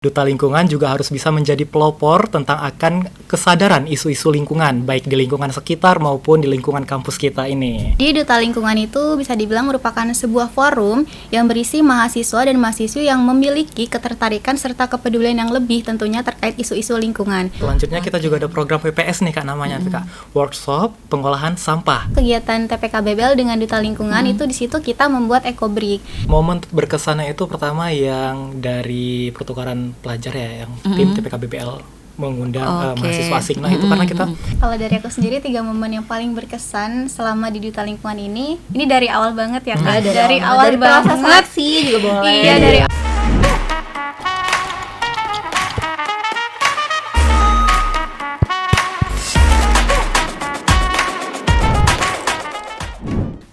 Duta Lingkungan juga harus bisa menjadi pelopor tentang akan kesadaran isu-isu lingkungan, baik di lingkungan sekitar maupun di lingkungan kampus kita ini. Di Duta Lingkungan itu bisa dibilang merupakan sebuah forum yang berisi mahasiswa dan mahasiswi yang memiliki ketertarikan serta kepedulian yang lebih tentunya terkait isu-isu lingkungan. Selanjutnya kita juga ada program PPS nih Kak namanya, Kak. Workshop Pengolahan Sampah. Kegiatan TPK Bebel dengan Duta Lingkungan itu di situ kita membuat eco-brick. Momen berkesannya itu pertama yang dari pertukaran pelajar ya, yang tim TPK BBL mengundang mahasiswa asing. Nah itu karena kita Kalau dari aku sendiri 3 momen yang paling berkesan selama di Duta Lingkungan ini dari awal banget ya Kak. Dari awal banget seleksi juga boleh. Iya, dari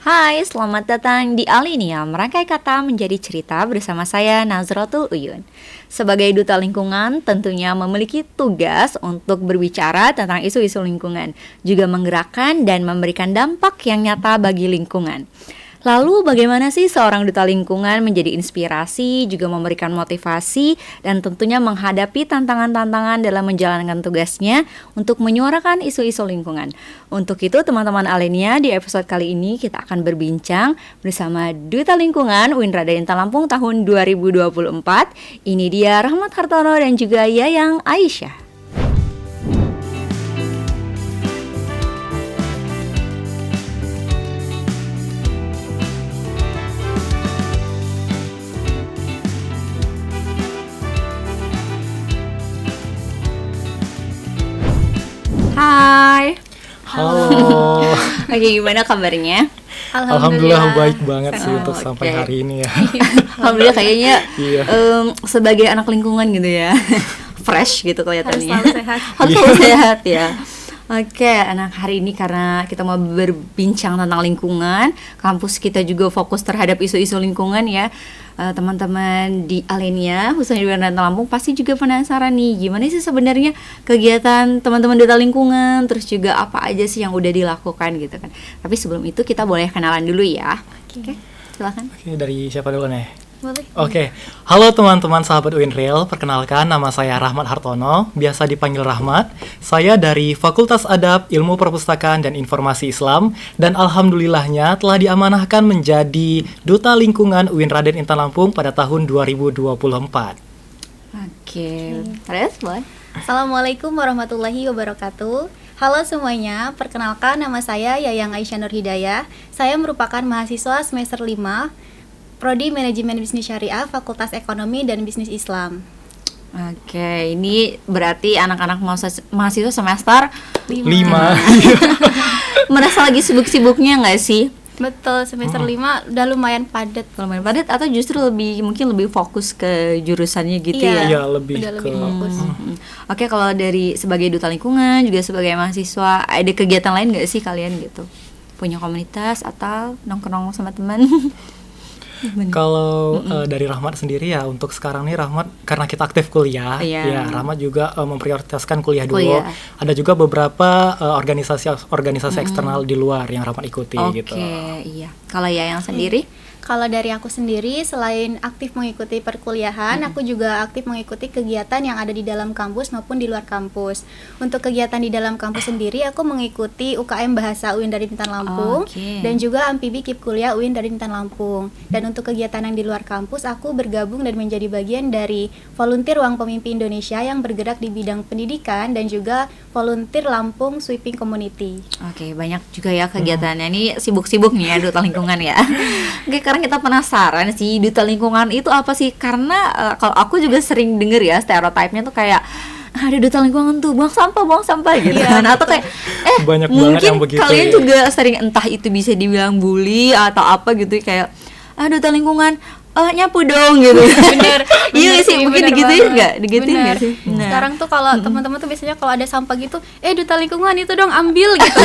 Hai, selamat datang di Alinea, merangkai kata menjadi cerita bersama saya Nazratul Uyun. Sebagai Duta Lingkungan tentunya memiliki tugas untuk berbicara tentang isu-isu lingkungan, juga menggerakkan dan memberikan dampak yang nyata bagi lingkungan. Lalu bagaimana sih seorang Duta Lingkungan menjadi inspirasi, juga memberikan motivasi, dan tentunya menghadapi tantangan-tantangan dalam menjalankan tugasnya untuk menyuarakan isu-isu lingkungan. Untuk itu teman-teman Alinea, di episode kali ini kita akan berbincang bersama Duta Lingkungan UIN Radar Intan Lampung tahun 2024. Ini dia Rahmat Hartono dan juga Yayang Aisyah. Hai. halo. Oke, gimana kabarnya? Alhamdulillah baik banget sih untuk Oke. sampai hari ini ya. Alhamdulillah kayaknya Iya. sebagai anak lingkungan gitu ya. Fresh gitu kelihatannya. Harus selalu sehat. Harus selalu sehat ya. Oke, anak hari ini karena kita mau berbincang tentang lingkungan, kampus kita juga fokus terhadap isu-isu lingkungan ya. Teman-teman di Alinea, khususnya di UIN Lampung pasti juga penasaran nih, gimana sih sebenarnya kegiatan teman-teman Duta Lingkungan, terus juga apa aja sih yang udah dilakukan gitu kan. Tapi sebelum itu kita boleh kenalan dulu ya. Oke, silakan. Oke, dari siapa dulu nih? Boleh. Oke, halo teman-teman sahabat UINRIL, perkenalkan nama saya Rahmat Hartono, biasa dipanggil Rahmat. Saya dari Fakultas Adab, Ilmu Perpustakaan dan Informasi Islam, dan alhamdulillahnya telah diamanahkan menjadi Duta Lingkungan UIN Raden Intan Lampung pada tahun 2024. Oke, terus boleh. Assalamualaikum warahmatullahi wabarakatuh. Halo semuanya, perkenalkan nama saya Yayang Aisyah Nur Hidayah. Saya merupakan mahasiswa semester 5 Prodi Manajemen Bisnis Syariah, Fakultas Ekonomi dan Bisnis Islam. Oke, ini berarti anak-anak mahasiswa semester 5. merasa lagi sibuk-sibuknya nggak sih? Betul, semester 5 udah lumayan padat. Lumayan padat atau justru mungkin lebih fokus ke jurusannya gitu ya? Iya, lebih Udah ke lebih fokus. Oke, kalau dari sebagai Duta Lingkungan juga sebagai mahasiswa, ada kegiatan lain nggak sih kalian gitu? Punya komunitas atau nongkrong sama teman? Kalau dari Rahmat sendiri ya, untuk sekarang nih Rahmat karena kita aktif kuliah, Iya. ya Rahmat juga memprioritaskan kuliah dulu. Kuliah. Ada juga beberapa organisasi eksternal di luar yang Rahmat ikuti gitu. Oke, iya. Kalau Yayang sendiri? Kalau dari aku sendiri, selain aktif mengikuti perkuliahan, aku juga aktif mengikuti kegiatan yang ada di dalam kampus maupun di luar kampus. Untuk kegiatan di dalam kampus sendiri, aku mengikuti UKM Bahasa UIN dari Bintan Lampung, Oke. dan juga Amfibi Kip Kuliah UIN dari Bintan Lampung. Dan untuk kegiatan yang di luar kampus, aku bergabung dan menjadi bagian dari volunteer Ruang Pemimpi Indonesia yang bergerak di bidang pendidikan dan juga volunteer Lampung Sweeping Community. Oke, banyak juga ya kegiatannya. Ini sibuk-sibuk nih ya Duta Lingkungan ya. Oke, karena kita penasaran sih Duta Lingkungan itu apa sih? Karena kalau aku juga sering denger ya stereotipnya tuh kayak ada Duta Lingkungan tuh buang sampah gitu kan. Atau kayak Banyak banget mungkin yang begitu kalian ya. juga sering entah itu bisa dibilang bully atau apa gitu kayak Duta Lingkungan nyapu dong gitu. Bener, Iya sih, mungkin bener digituin banget. nggak? Digituin Bener. nggak sih? Nah. Sekarang tuh kalau teman-teman tuh biasanya kalau ada sampah gitu, Duta Lingkungan itu dong ambil gitu.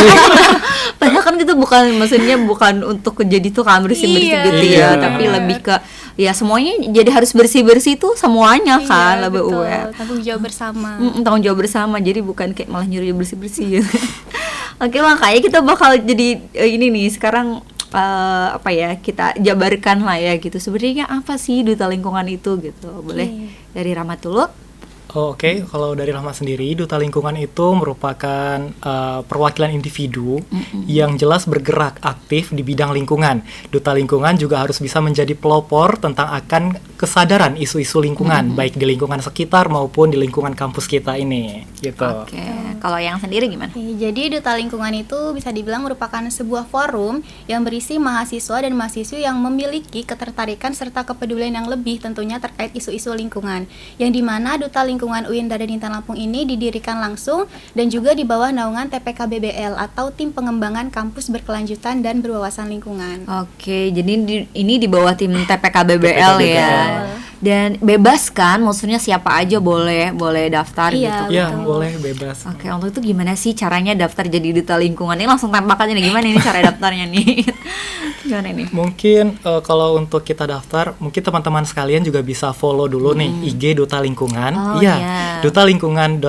Padahal kan itu maksudnya bukan untuk jadi tukang bersih-bersih Iya. gitu Iya. ya, tapi lebih ke ya semuanya jadi harus bersih-bersih tuh semuanya kan, Iya, lebih betul. aware. Tanggung jawab bersama. Tanggung jawab bersama, jadi bukan kayak malah nyuruh bersih-bersih gitu. Oke, makanya kita bakal jadi ini nih sekarang apa ya, kita jabarkan lah ya gitu. Sebenarnya apa sih duta lingkungan itu gitu? Boleh dari Rahmat dulu? Oke, kalau dari Rahmat sendiri, duta lingkungan itu merupakan perwakilan individu yang jelas bergerak aktif di bidang lingkungan. Duta lingkungan juga harus bisa menjadi pelopor tentang akan kesadaran isu-isu lingkungan, baik di lingkungan sekitar maupun di lingkungan kampus kita ini, gitu. Oke, kalau yang sendiri gimana? Jadi duta lingkungan itu bisa dibilang merupakan sebuah forum yang berisi mahasiswa dan mahasiswi yang memiliki ketertarikan serta kepedulian yang lebih tentunya terkait isu-isu lingkungan. Yang dimana duta lingkungan UIN Raden Intan Lampung ini didirikan langsung dan juga di bawah naungan TPK-BBL atau Tim Pengembangan Kampus Berkelanjutan dan Berwawasan Lingkungan. Oke, jadi ini di bawah tim TPK-BBL ya. Dan bebas kan, maksudnya siapa aja boleh daftar Iya, gitu. Iya, betul. boleh bebas. Oke, untuk itu gimana sih caranya daftar jadi duta lingkungan? Ini langsung tembak aja nih, gimana ini cara daftarnya nih? Gimana nih? Mungkin kalau untuk kita daftar, mungkin teman-teman sekalian juga bisa follow dulu nih IG Duta Lingkungan. Oh, Iya, iya. Duta Lingkungan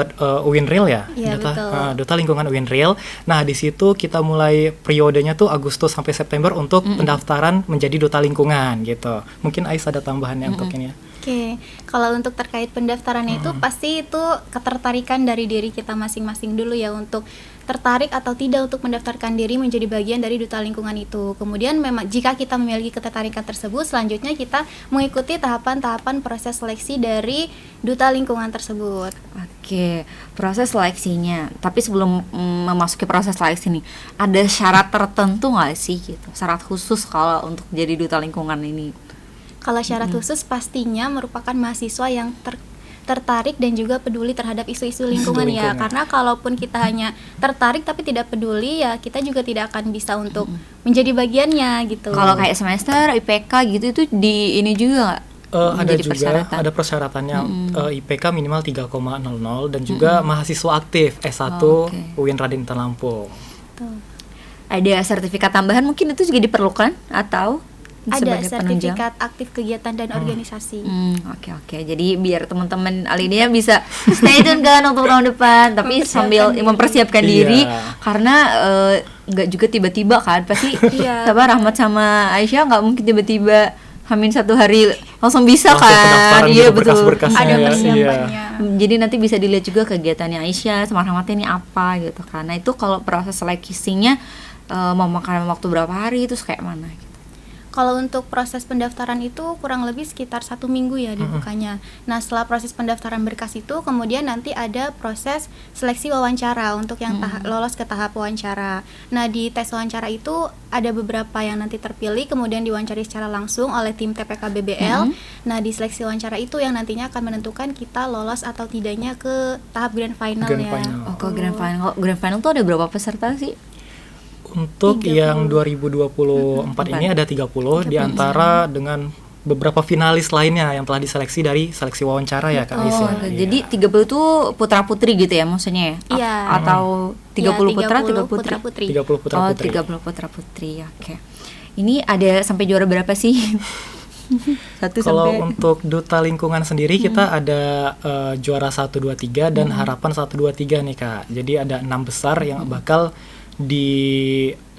Uinril ya. Iya, betul. Duta Lingkungan Uinril. Nah, di situ kita mulai periodenya tuh Agustus sampai September untuk pendaftaran menjadi Duta Lingkungan gitu. Mungkin Ais ada tambahannya untuk ini ya. Oke, kalau untuk terkait pendaftaran itu pasti itu ketertarikan dari diri kita masing-masing dulu ya untuk tertarik atau tidak untuk mendaftarkan diri menjadi bagian dari duta lingkungan itu. Kemudian memang jika kita memiliki ketertarikan tersebut, selanjutnya kita mengikuti tahapan-tahapan proses seleksi dari duta lingkungan tersebut. Oke, proses seleksinya. Tapi sebelum memasuki proses seleksi nih, ada syarat tertentu nggak sih gitu? Syarat khusus kalau untuk jadi duta lingkungan ini? Kalau syarat khusus pastinya merupakan mahasiswa yang tertarik dan juga peduli terhadap isu-isu lingkungan ya. Lingkungan. Karena kalaupun kita hanya tertarik tapi tidak peduli ya kita juga tidak akan bisa untuk menjadi bagiannya gitu. Kalau kayak semester IPK gitu itu di ini juga nggak? Ada Menjadi juga persyaratan? ada persyaratannya IPK minimal 3,00 dan juga mahasiswa aktif S1 Oke. UIN Raden Intan Lampung. Tuh. Ada sertifikat tambahan mungkin itu juga diperlukan atau Ada sebagai penunjang? sertifikat aktif kegiatan dan organisasi. Oke. Jadi biar teman-teman Alinia bisa stay tune kan untuk tahun depan, tapi sambil mempersiapkan diri Iya. karena nggak juga tiba-tiba kan pasti. Iya. Rahmat sama Aisyah nggak mungkin tiba-tiba Hamin 1 hari langsung bisa Langsung kan? pendaftaran Iya gitu, betul. berkas-berkasnya Ada ya, persiapannya. Jadi nanti bisa dilihat juga kegiatannya Aisyah sama Rahmat ini apa gitu. Karena itu kalau proses seleksinya mau makan waktu berapa hari itu kayak mana? Kalau untuk proses pendaftaran itu kurang lebih sekitar 1 minggu ya dibukanya. Nah setelah proses pendaftaran berkas itu kemudian nanti ada proses seleksi wawancara untuk yang lolos ke tahap wawancara. Nah di tes wawancara itu ada beberapa yang nanti terpilih kemudian diwawancari secara langsung oleh tim TPK BBL. Nah di seleksi wawancara itu yang nantinya akan menentukan kita lolos atau tidaknya ke tahap grand final Grand ya. final. Oh, ke grand final. Grand final tuh ada berapa peserta sih? Untuk 30. yang 2024 ini ada 30 di antara dengan beberapa finalis lainnya yang telah diseleksi dari seleksi wawancara ya Kak Ais ya. Oke, jadi 30 tuh putra-putri gitu ya maksudnya ya? Iya. Atau 30 putra, 30 putri? putri. 30 putra Oh, putri. 30 putra-putri. Oke. Ini ada sampai juara berapa sih? 1 Kalau sampai untuk duta lingkungan sendiri kita ada juara 1 2 3 dan harapan 1 2 3 nih Kak. Jadi ada 6 besar yang bakal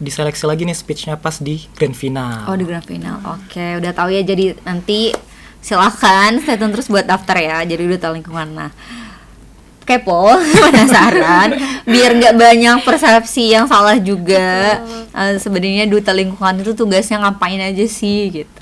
diseleksi lagi nih speech-nya pas di grand final. Oh, di grand final. Oke, udah tahu ya. Jadi nanti silakan stay tune terus buat daftar ya. Jadi duta lingkungan. Nah, kepo, penasaran, biar nggak banyak persepsi yang salah juga. Sebenarnya duta lingkungan itu tugasnya ngapain aja sih gitu.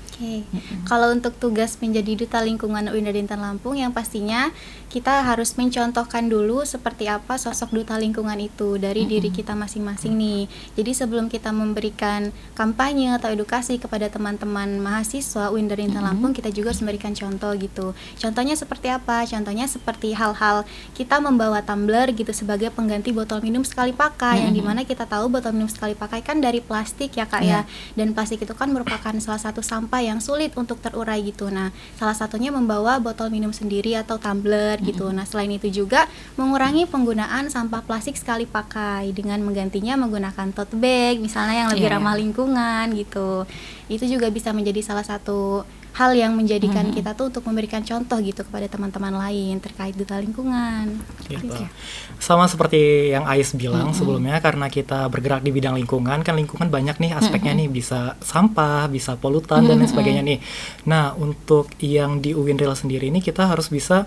Oke. Kalau untuk tugas menjadi duta lingkungan UIN Raden Intan Lampung yang pastinya kita harus mencontohkan dulu seperti apa sosok duta lingkungan itu dari diri kita masing-masing nih. Jadi sebelum kita memberikan kampanye atau edukasi kepada teman-teman mahasiswa UIN Raden Intan Lampung, kita juga harus memberikan contoh gitu. Contohnya seperti apa? Contohnya seperti hal-hal kita membawa tumbler gitu sebagai pengganti botol minum sekali pakai, yang dimana kita tahu botol minum sekali pakai kan dari plastik ya Kak ya. Dan plastik itu kan merupakan salah satu sampah yang sulit untuk terurai gitu. Nah, salah satunya membawa botol minum sendiri atau tumbler gitu. Nah, selain itu juga mengurangi penggunaan sampah plastik sekali pakai dengan menggantinya menggunakan tote bag misalnya yang lebih ramah lingkungan gitu. Itu juga bisa menjadi salah satu hal yang menjadikan kita tuh untuk memberikan contoh gitu kepada teman-teman lain terkait duta lingkungan. Gitu. Sama seperti yang Ais bilang sebelumnya, karena kita bergerak di bidang lingkungan, kan lingkungan banyak nih aspeknya nih, bisa sampah, bisa polutan dan lain sebagainya nih. Nah, untuk yang di UINRIL sendiri ini kita harus bisa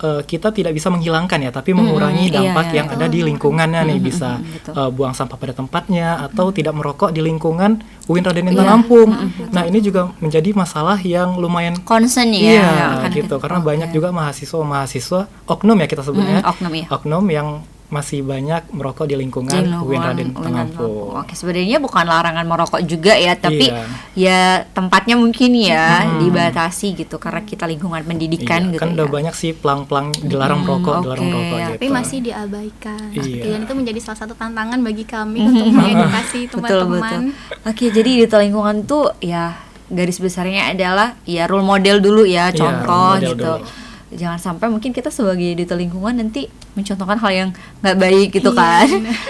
kita tidak bisa menghilangkan ya, tapi mengurangi dampak yang ada di lingkungannya nih, bisa buang sampah pada tempatnya atau tidak merokok di lingkungan UIN Raden Intan Lampung. Nah, ini juga menjadi masalah yang lumayan concern ya. Iya, gitu. Karena banyak juga mahasiswa oknum ya kita sebutnya. Oknum yang masih banyak merokok di lingkungan UIN Raden Intan Lampung. Oke, sebenarnya bukan larangan merokok juga ya, tapi ya tempatnya mungkin ya dibatasi gitu karena kita lingkungan pendidikan gitu. Kan udah banyak sih pelang-pelang dilarang merokok, dilarang merokok gitu. Tapi masih diabaikan. Dan itu menjadi salah satu tantangan bagi kami untuk mengedukasi teman-teman. Oke, jadi duta lingkungan tuh ya garis besarnya adalah ya role model dulu ya, contoh gitu. Jangan sampai mungkin kita sebagai duta lingkungan nanti mencontohkan hal yang nggak baik gitu kan.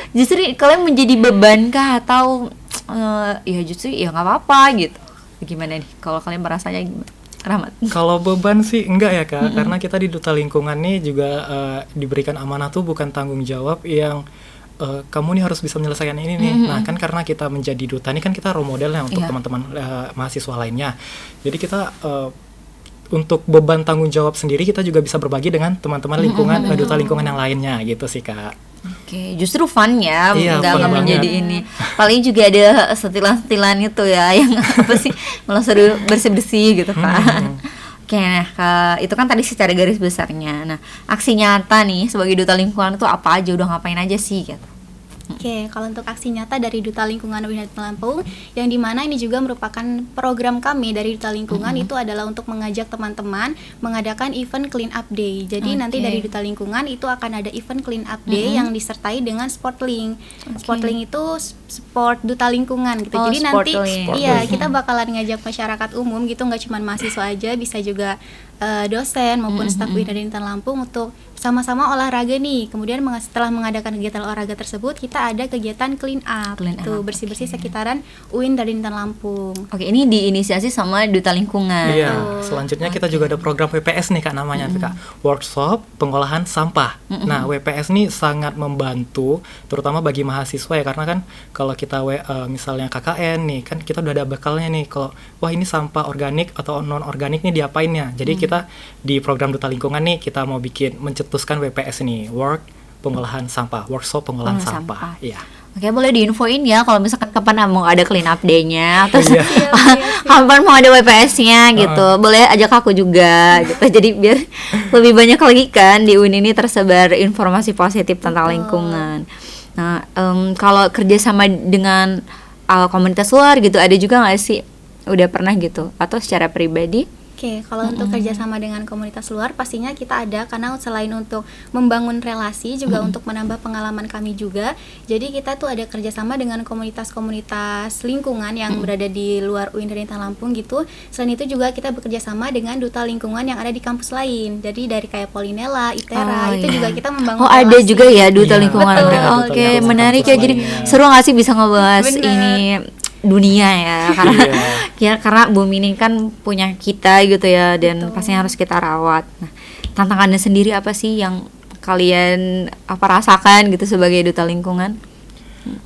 Justru kalian menjadi beban kah atau ya justru ya nggak apa-apa gitu. Gimana nih kalau kalian merasanya gimana? Rahmat? Kalau beban sih enggak ya Kak, karena kita di duta lingkungan nih juga diberikan amanah tuh bukan tanggung jawab yang kamu nih harus bisa menyelesaikan ini nih. Nah, kan karena kita menjadi duta ini kan kita role modelnya untuk teman-teman mahasiswa lainnya. Jadi kita untuk beban tanggung jawab sendiri kita juga bisa berbagi dengan teman-teman lingkungan, duta lingkungan yang lainnya gitu sih Kak. Oke, justru fun ya, nggak menjadi ini. Paling juga ada setilan-setilan itu ya, yang apa sih, malah seru bersih-bersih gitu kan. Oke, nah itu kan tadi secara garis besarnya. Nah, aksi nyata nih sebagai duta lingkungan itu apa aja, udah ngapain aja sih gitu. Oke, kalau untuk aksi nyata dari Duta Lingkungan UIN Raden Lampung, yang dimana ini juga merupakan program kami dari Duta Lingkungan, itu adalah untuk mengajak teman-teman mengadakan event clean up day. Jadi nanti dari Duta Lingkungan itu akan ada event clean up day yang disertai dengan Sportlink. Sportlink itu sport Duta Lingkungan gitu. Jadi nanti kita bakalan ngajak masyarakat umum gitu, nggak cuma mahasiswa aja, bisa juga dosen maupun staf UIN Raden Intan Lampung untuk sama-sama olahraga nih. Kemudian setelah mengadakan kegiatan olahraga tersebut, kita ada kegiatan clean up, tuh bersih-bersih sekitaran UIN Raden Intan Lampung. Oke, ini diinisiasi sama Duta Lingkungan. Iya. Selanjutnya kita juga ada program WPS nih Kak, namanya Kak, Workshop Pengolahan Sampah. Nah, WPS nih sangat membantu terutama bagi mahasiswa ya, karena kan kalau kita misalnya KKN nih kan kita udah ada bekalnya nih, kalau wah ini sampah organik atau non organik nih diapainnya. Jadi kita di program Duta Lingkungan nih kita mau bikin mencetuskan WPS ini, Pengolahan Sampah, Workshop Pengolahan Sampah. Iya. Oke, boleh diinfoin ya kalau misalkan kapan mau ada clean up day-nya, terus kapan mau ada WPS-nya gitu. Boleh ajak aku juga gitu. Jadi biar lebih banyak lagi kan di UIN ini tersebar informasi positif tentang lingkungan. Nah, kalau kerjasama dengan komunitas luar gitu, ada juga nggak sih? Udah pernah gitu? Atau secara pribadi? Oke, kalau untuk kerjasama dengan komunitas luar pastinya kita ada, karena selain untuk membangun relasi juga untuk menambah pengalaman kami juga. Jadi kita tuh ada kerjasama dengan komunitas-komunitas lingkungan yang berada di luar UIN Raden Intan Lampung gitu. Selain itu juga kita bekerjasama dengan duta lingkungan yang ada di kampus lain. Jadi dari kayak Polinela, ITERA, itu juga kita membangun relasi. Ada juga ya duta lingkungan. Betul, menarik ya. Jadi seru nggak sih bisa ngebahas ini dunia ya, karena bumi ini kan punya kita gitu ya, dan pastinya harus kita rawat. Nah, tantangannya sendiri apa sih yang kalian rasakan gitu sebagai duta lingkungan?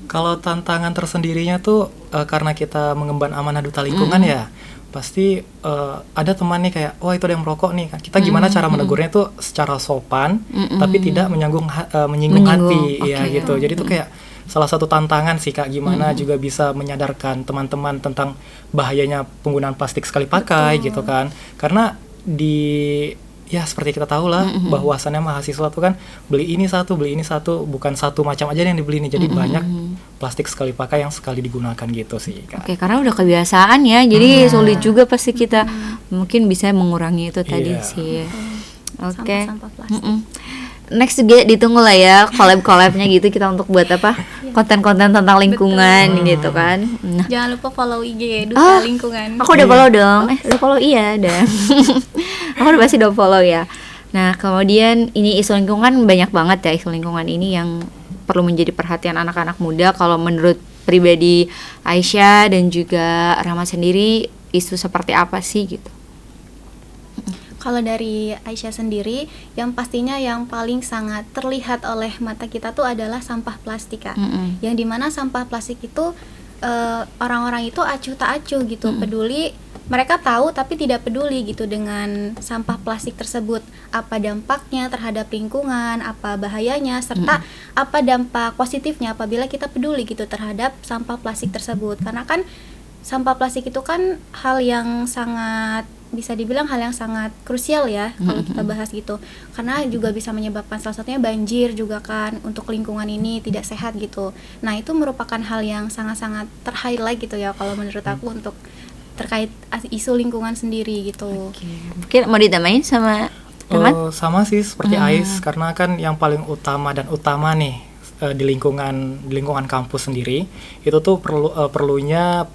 Kalau tantangan tersendirinya tuh karena kita mengemban amanah duta lingkungan ya, pasti ada teman nih kayak, wah itu ada yang merokok nih, kita gimana cara menegurnya tuh secara sopan tapi tidak menyinggung hati ya gitu. Jadi tuh kayak salah satu tantangan sih Kak, gimana juga bisa menyadarkan teman-teman tentang bahayanya penggunaan plastik sekali pakai gitu kan. Karena ya seperti kita tahu lah bahwasannya mahasiswa tuh kan beli ini satu, bukan satu macam aja yang dibeli nih. Jadi banyak plastik sekali pakai yang sekali digunakan gitu sih Kak. Oke, karena udah kebiasaan ya, jadi sulit juga pasti kita mungkin bisa mengurangi itu tadi sih. Oke. Sampah plastik. Next juga ditunggu lah ya collab-collabnya gitu, kita untuk buat konten-konten tentang lingkungan gitu kan. Nah. Jangan lupa follow IG Duta Lingkungan. Aku udah follow dong. Udah follow, iya dah. Aku udah follow ya. Nah, kemudian ini isu lingkungan banyak banget ya, isu lingkungan ini yang perlu menjadi perhatian anak-anak muda. Kalau menurut pribadi Aisyah dan juga Rahmat sendiri, isu seperti apa sih gitu? Kalau dari Aisyah sendiri, yang pastinya yang paling sangat terlihat oleh mata kita tuh adalah sampah plastik, Kak. Yang dimana sampah plastik itu orang-orang itu acuh tak acuh gitu, peduli, mereka tahu tapi tidak peduli gitu dengan sampah plastik tersebut, apa dampaknya terhadap lingkungan, apa bahayanya, serta apa dampak positifnya apabila kita peduli gitu terhadap sampah plastik tersebut. Karena kan sampah plastik itu kan hal yang sangat, bisa dibilang hal yang sangat krusial ya kalau kita bahas gitu, karena juga bisa menyebabkan salah satunya banjir juga kan, untuk lingkungan ini tidak sehat gitu. Nah itu merupakan hal yang sangat-sangat ter-highlight gitu ya kalau menurut aku untuk terkait isu lingkungan sendiri gitu. Mungkin mau ditambahin sama Ahmad? Sama sih seperti Ais, karena kan yang paling utama nih di lingkungan kampus sendiri itu tuh perlunya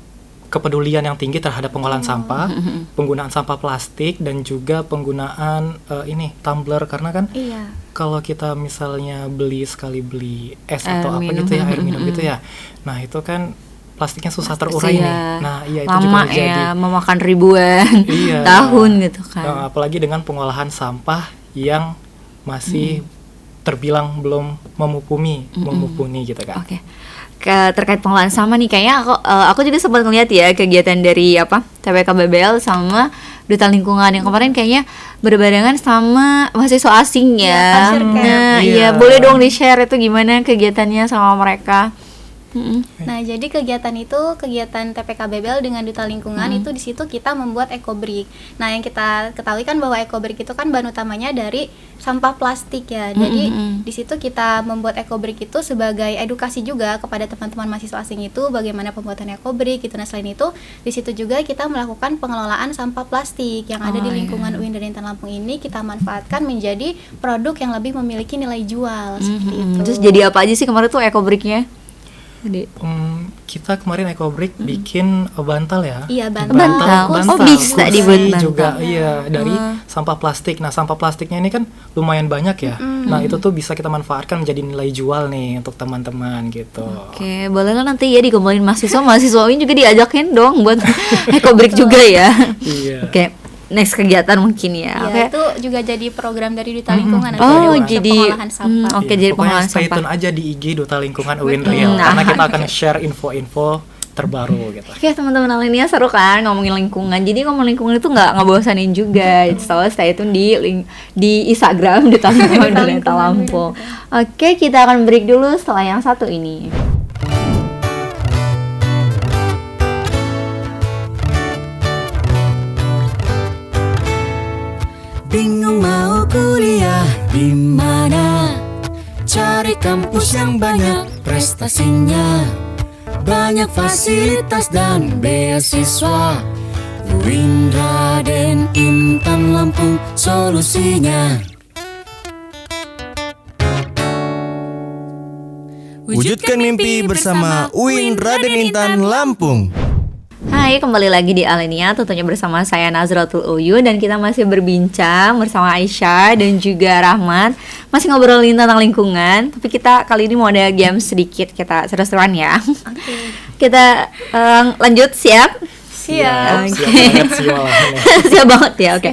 kepedulian yang tinggi terhadap pengolahan sampah, penggunaan sampah plastik, dan juga penggunaan tumbler, karena kan kalau kita misalnya beli es atau apa gitu ya, air minum gitu ya, nah itu kan plastiknya susah terurai nih. Nah iya, itu lama juga terjadi, memakan ribuan tahun gitu kan. apalagi dengan pengolahan sampah yang masih terbilang belum memupuni gitu kan. Oke. Terkait pengolahan sampah nih, kayaknya aku juga sempat ngeliat ya kegiatan dari TPK BBL sama Duta Lingkungan yang kemarin kayaknya berbarengan sama mahasiswa asing ya. Nah, iya, boleh dong di-share itu gimana kegiatannya sama mereka. Nah, jadi kegiatan TPK BBL dengan Duta Lingkungan itu di situ kita membuat ekobrik. Nah, yang kita ketahui kan bahwa ekobrik itu kan bahan utamanya dari sampah plastik ya. Jadi di situ kita membuat ekobrik itu sebagai edukasi juga kepada teman-teman mahasiswa asing itu bagaimana pembuatan ekobrik gitu. Nah, selain itu di situ juga kita melakukan pengelolaan sampah plastik yang ada di lingkungan UIN dan Intan Lampung ini, kita manfaatkan menjadi produk yang lebih memiliki nilai jual seperti itu. Terus jadi apa aja sih kemarin tuh ekobriknya? Kita kemarin ekobrik bikin bantal ya. Iya, bantal. Oh, bisa dibuat bantal juga dari sampah plastik. Nah, sampah plastiknya ini kan lumayan banyak ya. Nah, itu tuh bisa kita manfaatkan menjadi nilai jual nih untuk teman-teman gitu. Oke, boleh lah nanti ya dikumpulin mahasiswa ini juga diajakin dong buat ekobrik juga ya. Iya. Oke. Next kegiatan mungkin ya. Iya, itu juga jadi program dari Duta Lingkungan. Jadi pengolahan sampah. Oke, jadi pengolahan stay sampah. tune aja di IG Duta Lingkungan UIN Riau, karena kita akan share info-info terbaru gitu. Oke, teman-teman Alenia, seru kan ngomongin lingkungan. Jadi ngomongin lingkungan itu nggak ngebosanin juga. So, stay tune di Instagram Duta Lingkungan dari Lampung. Oke, kita akan break dulu setelah yang satu ini. Bingung mau kuliah di mana? Cari kampus yang banyak prestasinya, banyak fasilitas dan beasiswa. UIN Raden Intan Lampung solusinya. Wujudkan mimpi bersama UIN Raden Intan Lampung. Hai, kembali lagi di Alenia, tentunya bersama saya Nazratul Uyun, dan kita masih berbincang bersama Aisyah dan juga Rahmat. Masih ngobrolin tentang lingkungan, tapi kita kali ini mau ada game sedikit, kita seru-seruan ya. Kita lanjut, siap? Siap. Siap banget ya, oke.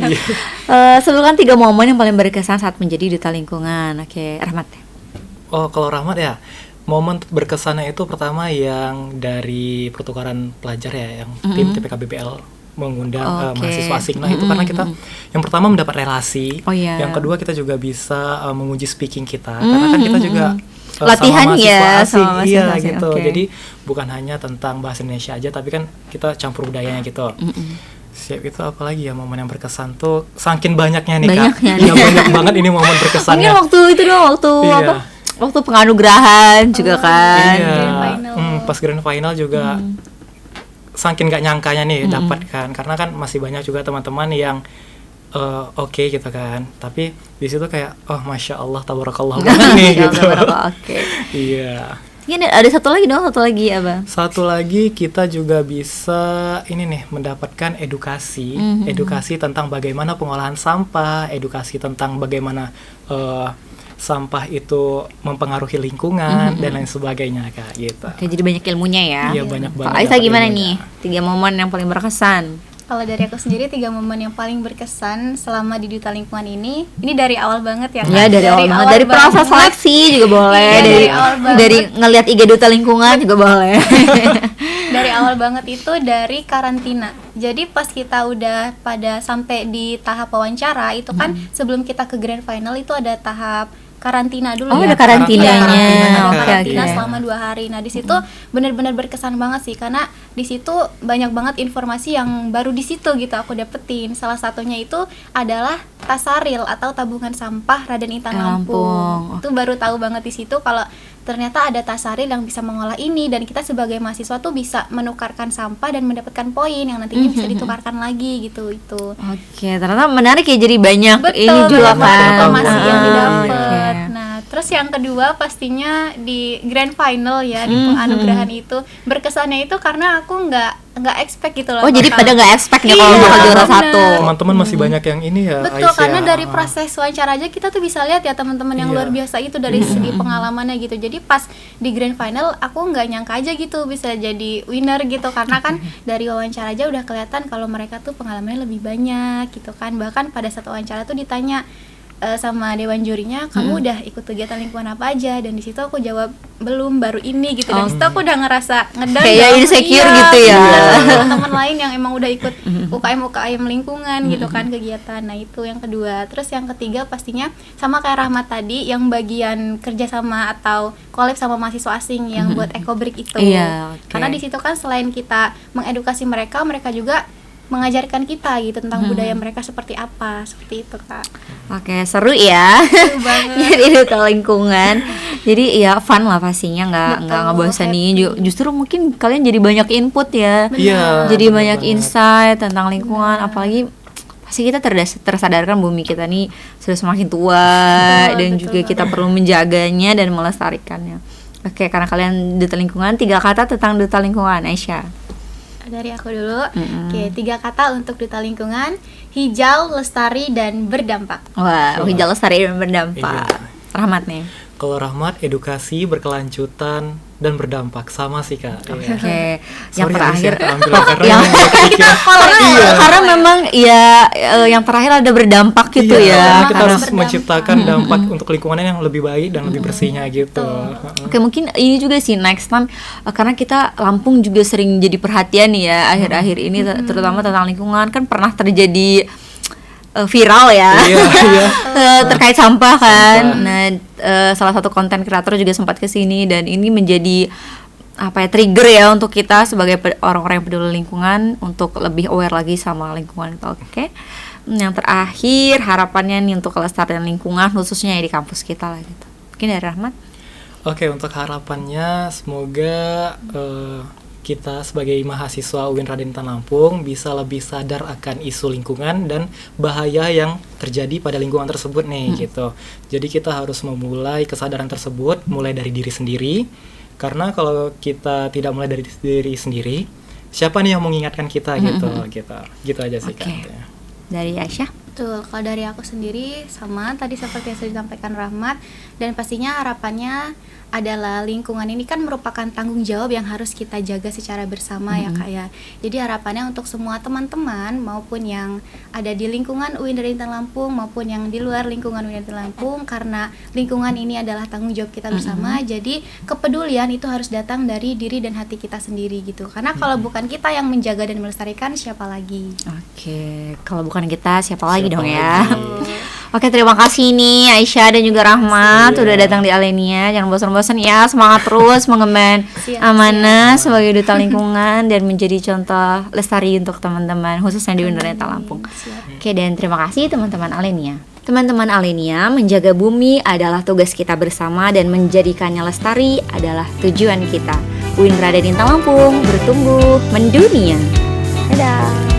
Sebutkan 3 momen yang paling berkesan saat menjadi Duta Lingkungan. Oke, Rahmat. Oh, kalau Rahmat ya, momen berkesannya itu pertama yang dari pertukaran pelajar ya, yang tim TPK BBL mengundang mahasiswa asing. Nah, itu karena kita yang pertama mendapat relasi, yang kedua kita juga bisa menguji speaking kita, karena kan kita juga latihan sama ya mahasiswa asing, sama mahasiswa asing, gitu. okay. Jadi bukan hanya tentang bahasa Indonesia aja, tapi kan kita campur budayanya gitu. Siap, itu apalagi ya momen yang berkesan tuh, saking banyaknya nih Kak. Ya, banyak banget ini momen berkesannya. Mungkin waktu itu doang, waktu penganugerahan juga kan. Pas grand final juga saking gak nyangkanya nih dapat kan, karena kan masih banyak juga teman-teman yang oke gitu kan, tapi di situ kayak masya Allah tabarakallah banget nih gitu. Iya. Ini ada satu lagi apa? Satu lagi kita juga bisa ini nih mendapatkan edukasi tentang bagaimana pengolahan sampah, edukasi tentang bagaimana sampah itu mempengaruhi lingkungan dan lain sebagainya Kak, gitu. Oke, jadi banyak ilmunya ya. Iya, banyak banget. Aisyah gimana nih? 3 momen yang paling berkesan. Kalau dari aku sendiri 3 momen yang paling berkesan selama di duta lingkungan ini dari awal banget ya Kak. Ya dari awal banget, dari proses seleksi juga boleh, Iya, dari dari awal banget. dari ngelihat IG duta lingkungan juga boleh. Dari awal banget itu dari karantina. Jadi pas kita udah pada sampai di tahap wawancara itu kan sebelum kita ke grand final itu ada tahap karantina dulu Oh, ya. ada karantinanya. Karantinanya. Oke, Karantina oke. selama 2 hari. Nah, di situ benar-benar berkesan banget sih karena di situ banyak banget informasi yang baru di situ gitu aku dapetin. Salah satunya itu adalah Tasaril atau tabungan sampah Raden Intan Lampung. Lampung. Itu baru tahu banget di situ kalau ternyata ada Tasaril yang bisa mengolah ini dan kita sebagai mahasiswa tuh bisa menukarkan sampah dan mendapatkan poin yang nantinya bisa ditukarkan lagi gitu itu. Oke, ternyata menarik ya, jadi banyak Betul, ini juga banyak banget kan. informasi yang didapat. Oke. Nah, terus yang kedua pastinya di grand final ya, di penganugerahan itu berkesannya itu karena aku nggak expect gitu loh. Oh, jadi bakal- pada nggak expect ya Iya, kalau bakal juara bener. 1. Teman-teman masih banyak yang ini ya. Betul, Aisyah. karena dari proses wawancara aja kita tuh bisa lihat ya teman-teman yang Iya. luar biasa itu dari segi pengalamannya gitu. Jadi pas di grand final aku nggak nyangka aja gitu bisa jadi winner gitu karena kan dari wawancara aja udah kelihatan kalau mereka tuh pengalamannya lebih banyak gitu kan. Bahkan pada saat wawancara tuh ditanya sama dewan jurinya, kamu udah ikut kegiatan lingkungan apa aja, dan di situ aku jawab belum, baru ini gitu. Dan di situ aku udah ngerasa ngedon Kayak dong. insecure Iya, gitu ya. bener. Teman-teman lain yang emang udah ikut UKM lingkungan gitu kan kegiatan. Nah, itu yang kedua. Terus yang ketiga pastinya sama kayak Rahmat tadi yang bagian kerjasama atau collab sama mahasiswa asing yang buat Ecobrik itu. Iya, oke. Karena di situ kan selain kita mengedukasi mereka, mereka juga mengajarkan kita gitu tentang budaya mereka seperti apa, seperti itu Kak. Oke, seru ya. Seru banget. Jadi duta lingkungan. Jadi ya fun lah pastinya, nggak Betul, ngebosenin. happy. Justru mungkin kalian jadi banyak input ya. Iya. Jadi bener banyak banget. insight tentang lingkungan, apalagi pasti kita tersadarkan bumi kita nih sudah semakin tua dan betul juga banget. kita perlu menjaganya dan melestarikannya. Oke, karena kalian duta lingkungan, 3 kata tentang duta lingkungan, Aisyah. Dari aku dulu. Oke, 3 kata untuk duta lingkungan: hijau, lestari, dan berdampak. Wah, hijau lestari dan berdampak. Iya. Rahmat nih. Kalau Rahmat, edukasi, berkelanjutan, dan berdampak. Sama sih Kak. Iya. Oke, yang Sorry, terakhir Aisyah, keambil karena yang yang kepikiran. karena memang ya yang terakhir ada berdampak gitu Iya, ya. kita Karena harus berdampak. menciptakan dampak untuk lingkungan yang lebih baik dan lebih bersihnya gitu. Oke, mungkin ini juga sih next time karena kita Lampung juga sering jadi perhatian nih ya akhir-akhir ini terutama tentang lingkungan, kan pernah terjadi viral ya. Iya, iya. Terkait sampah kan. Sampah. Nah, salah satu konten kreator juga sempat ke sini dan ini menjadi apa ya, trigger ya untuk kita sebagai orang-orang yang peduli lingkungan untuk lebih aware lagi sama lingkungan. Oke. Yang terakhir harapannya nih untuk kelestarian lingkungan khususnya ya di kampus kita lah gitu. Mungkin dari Rahmat. Oke, untuk harapannya semoga kita sebagai mahasiswa UIN Raden Intan Lampung bisa lebih sadar akan isu lingkungan dan bahaya yang terjadi pada lingkungan tersebut nih gitu. Jadi kita harus memulai kesadaran tersebut mulai dari diri sendiri, karena kalau kita tidak mulai dari diri sendiri, siapa nih yang mengingatkan kita gitu. Gitu aja sih Oke. Kak. Dari Aisyah. Betul, kalau dari aku sendiri sama tadi seperti yang sudah disampaikan Rahmat, dan pastinya harapannya adalah lingkungan ini kan merupakan tanggung jawab yang harus kita jaga secara bersama ya Kak ya. Jadi harapannya untuk semua teman-teman maupun yang ada di lingkungan UIN Raden Intan Lampung maupun yang di luar lingkungan UIN Raden Intan Lampung, karena lingkungan ini adalah tanggung jawab kita bersama. Jadi kepedulian itu harus datang dari diri dan hati kita sendiri gitu. Karena kalau bukan kita yang menjaga dan melestarikan, siapa lagi? Oke, kalau bukan kita siapa lagi Siapa dong ya. lagi? Oke, terima kasih nih Aisyah dan juga Rahmat Iya. udah datang di Alenia. Jangan bosan-bosan ya, semangat terus mengemban Siap, amanah sebagai duta lingkungan dan menjadi contoh lestari untuk teman-teman khususnya di UIN Raden Intan Lampung. Siap. Oke, dan terima kasih teman-teman Alenia. Teman-teman Alenia, menjaga bumi adalah tugas kita bersama dan menjadikannya lestari adalah tujuan kita. UIN Raden Intan Lampung bertumbuh mendunia. Dadah.